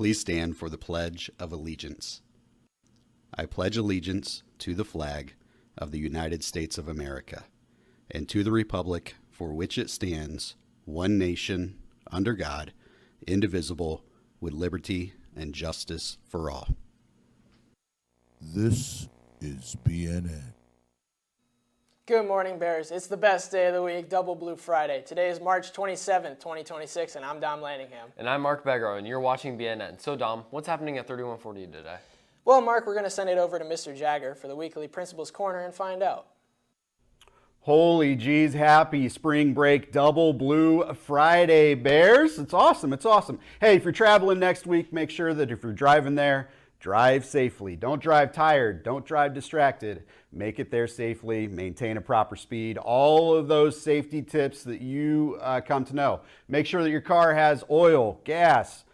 Please stand for the Pledge of Allegiance. I pledge allegiance to the flag of the United States of America and to the republic for which it stands, one nation, under God, indivisible, with liberty and justice for all. This is BNN. Good morning, Bears. It's the best day of the week, Double Blue Friday. Today is March 27th, 2026, and I'm Dom Lanningham. And I'm Mark Begro, and you're watching BNN. So, Dom, what's happening at 3140 today? Well, Mark, we're going to send it over to Mr. Jagger for the weekly Principal's Corner and find out. Holy geez, happy spring break, Double Blue Friday, Bears. It's awesome. It's awesome. Hey, if you're traveling next week, make sure that if you're driving there, drive safely. Don't drive tired. Don't drive distracted. Make it there safely. Maintain a proper speed. All of those safety tips that you come to know. Make sure that your car has oil, gas,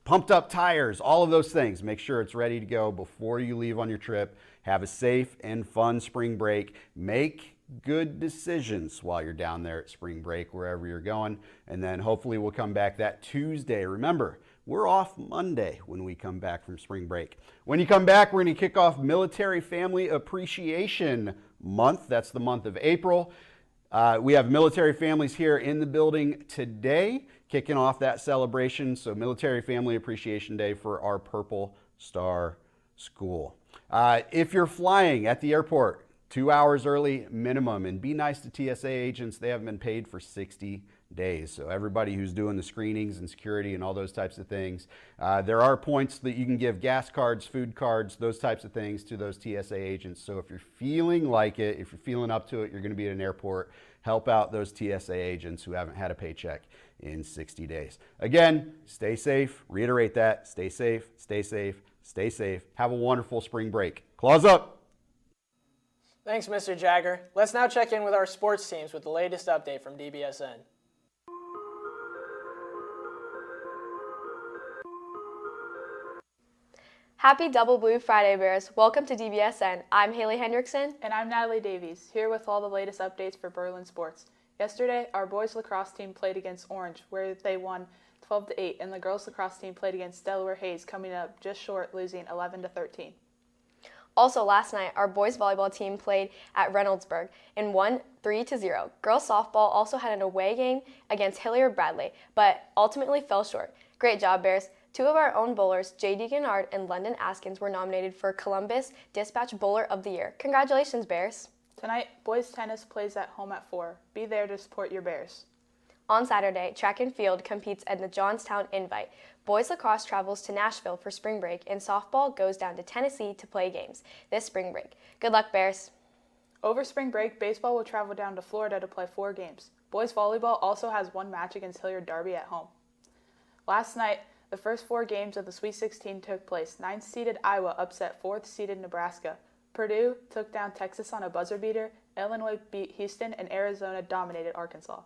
pumped up tires, all of those things. Make sure it's ready to go before you leave on your trip. Have a safe and fun spring break. Make good decisions while you're down there at spring break, wherever you're going. And then hopefully we'll come back that Tuesday. Remember, we're off Monday when we come back from spring break. When you come back, we're going to kick off Military Family Appreciation Month. That's the month of April. We have military families here in the building today, kicking off that celebration. So Military Family Appreciation Day for our Purple Star School. If you're flying at the airport, 2 hours early minimum, and be nice to TSA agents. They haven't been paid for 60 days. So everybody who's doing the screenings and security and all those types of things, there are points that you can give, gas cards, food cards, those types of things to those TSA agents. So if you're feeling like it, if you're feeling up to it, you're going to be at an airport, help out those TSA agents who haven't had a paycheck in 60 days. Again, stay safe. Reiterate that. Stay safe, stay safe, stay safe. Have a wonderful spring break. Claws up. Thanks, Mr. Jagger. Let's now check in with our sports teams with the latest update from DBSN. Happy Double Blue Friday, Bears. Welcome to DBSN. I'm Haley Hendrickson. And I'm Natalie Davies, here with all the latest updates for Berlin sports. Yesterday, our boys lacrosse team played against Orange, where they won 12-8, and the girls lacrosse team played against Delaware Hayes, coming up just short, losing 11-13. Also, last night, our boys volleyball team played at Reynoldsburg and won 3-0. Girls softball also had an away game against Hilliard Bradley, but ultimately fell short. Great job, Bears. Two of our own bowlers, J.D. Gennard and London Askins, were nominated for Columbus Dispatch Bowler of the Year. Congratulations, Bears. Tonight, boys tennis plays at home at 4. Be there to support your Bears. On Saturday, track and field competes at the Johnstown Invite. Boys lacrosse travels to Nashville for spring break, and softball goes down to Tennessee to play games this spring break. Good luck, Bears. Over spring break, baseball will travel down to Florida to play 4 games. Boys volleyball also has one match against Hilliard Derby at home. Last night, the first 4 games of the Sweet 16 took place. 9th-seeded Iowa upset 4th-seeded Nebraska. Purdue took down Texas on a buzzer beater. Illinois beat Houston, and Arizona dominated Arkansas.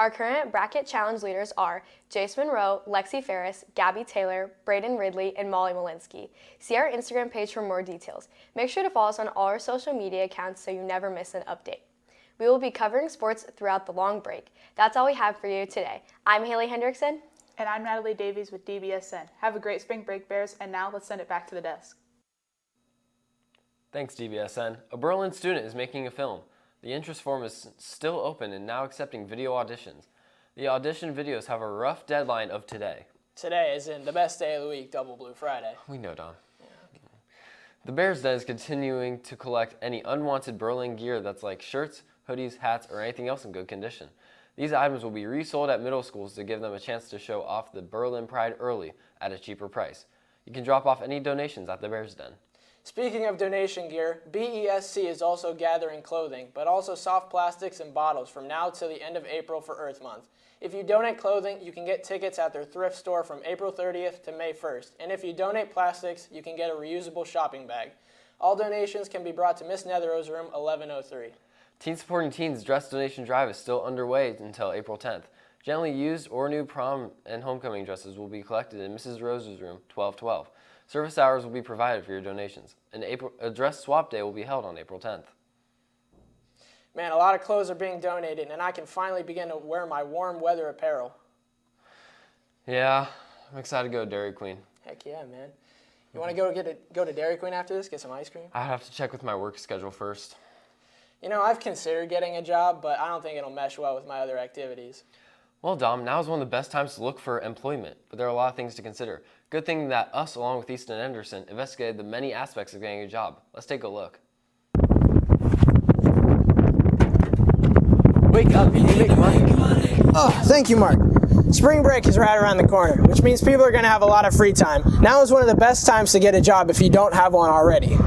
Our current bracket challenge leaders are Jace Monroe, Lexi Ferris, Gabby Taylor, Braden Ridley, and Molly Malinsky. See our Instagram page for more details. Make sure to follow us on all our social media accounts so you never miss an update. We will be covering sports throughout the long break. That's all we have for you today. I'm Haley Hendrickson. And I'm Natalie Davies with DBSN. Have a great spring break, Bears, and now let's send it back to the desk. Thanks, DBSN. A Berlin student is making a film. The interest form is still open and now accepting video auditions. The audition videos have a rough deadline of today. Today is in the best day of the week, Double Blue Friday. We know, Don. Yeah. The Bears Den is continuing to collect any unwanted Berlin gear that's like shirts, hoodies, hats, or anything else in good condition. These items will be resold at middle schools to give them a chance to show off the Berlin pride early at a cheaper price. You can drop off any donations at the Bears Den. Speaking of donation gear, BESC is also gathering clothing, but also soft plastics and bottles from now till the end of April for Earth Month. If you donate clothing, you can get tickets at their thrift store from April 30th to May 1st. And if you donate plastics, you can get a reusable shopping bag. All donations can be brought to Miss Netherow's room 1103. Teen Supporting Teens dress donation drive is still underway until April 10th. Gently used or new prom and homecoming dresses will be collected in Mrs. Rose's room 1212. Service hours will be provided for your donations. A dress swap day will be held on April 10th. Man, a lot of clothes are being donated, and I can finally begin to wear my warm weather apparel. Yeah, I'm excited to go to Dairy Queen. Heck yeah, man. You want to go to Dairy Queen after this, get some ice cream? I have to check with my work schedule first. You know, I've considered getting a job, but I don't think it'll mesh well with my other activities. Well, Dom, now is one of the best times to look for employment, but there are a lot of things to consider. Good thing that us, along with Easton and Anderson, investigated the many aspects of getting a job. Let's take a look. Wake up, you make money. Oh, thank you, Mark. Spring break is right around the corner, which means people are going to have a lot of free time. Now is one of the best times to get a job if you don't have one already.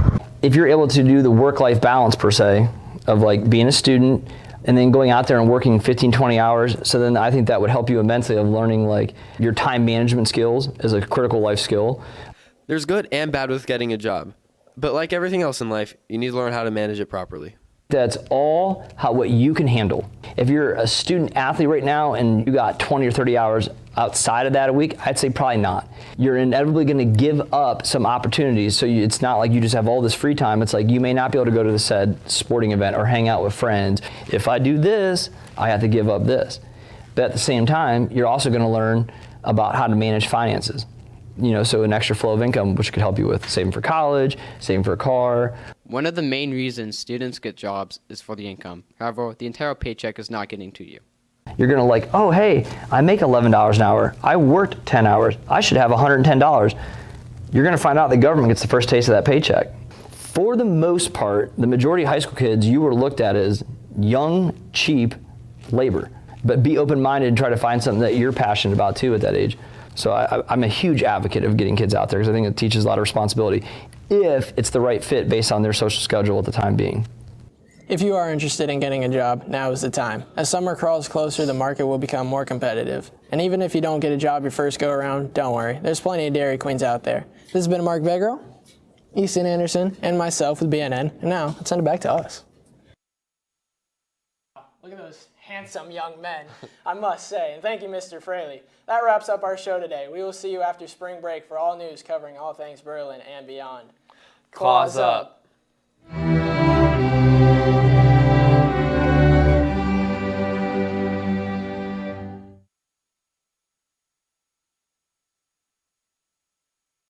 If you're able to do the work-life balance per se, of like being a student and then going out there and working 15, 20 hours, so then I think that would help you immensely of learning like your time management skills as a critical life skill. There's good and bad with getting a job, but like everything else in life, you need to learn how to manage it properly. That's all what you can handle. If you're a student athlete right now and you got 20 or 30 hours outside of that a week, I'd say probably not. You're inevitably going to give up some opportunities. So it's not like you just have all this free time. It's like you may not be able to go to the said sporting event or hang out with friends. If I do this, I have to give up this. But at the same time, you're also going to learn about how to manage finances. You know, so an extra flow of income, which could help you with saving for college, saving for a car. One of the main reasons students get jobs is for the income. However, the entire paycheck is not getting to you. You're gonna like, oh, hey, I make $11 an hour. I worked 10 hours. I should have $110. You're gonna find out the government gets the first taste of that paycheck. For the most part, the majority of high school kids, you were looked at as young, cheap labor. But be open-minded and try to find something that you're passionate about too at that age. So I'm a huge advocate of getting kids out there because I think it teaches a lot of responsibility if it's the right fit based on their social schedule at the time being. If you are interested in getting a job, now is the time. As summer crawls closer, the market will become more competitive. And even if you don't get a job your first go around, don't worry. There's plenty of Dairy Queens out there. This has been Mark Begro, Easton Anderson, and myself with BNN. And now, let's send it back to us. Look at those handsome young men, I must say. And thank you, Mr. Fraley. That wraps up our show today. We will see you after spring break for all news covering all things Berlin and beyond. Claws up.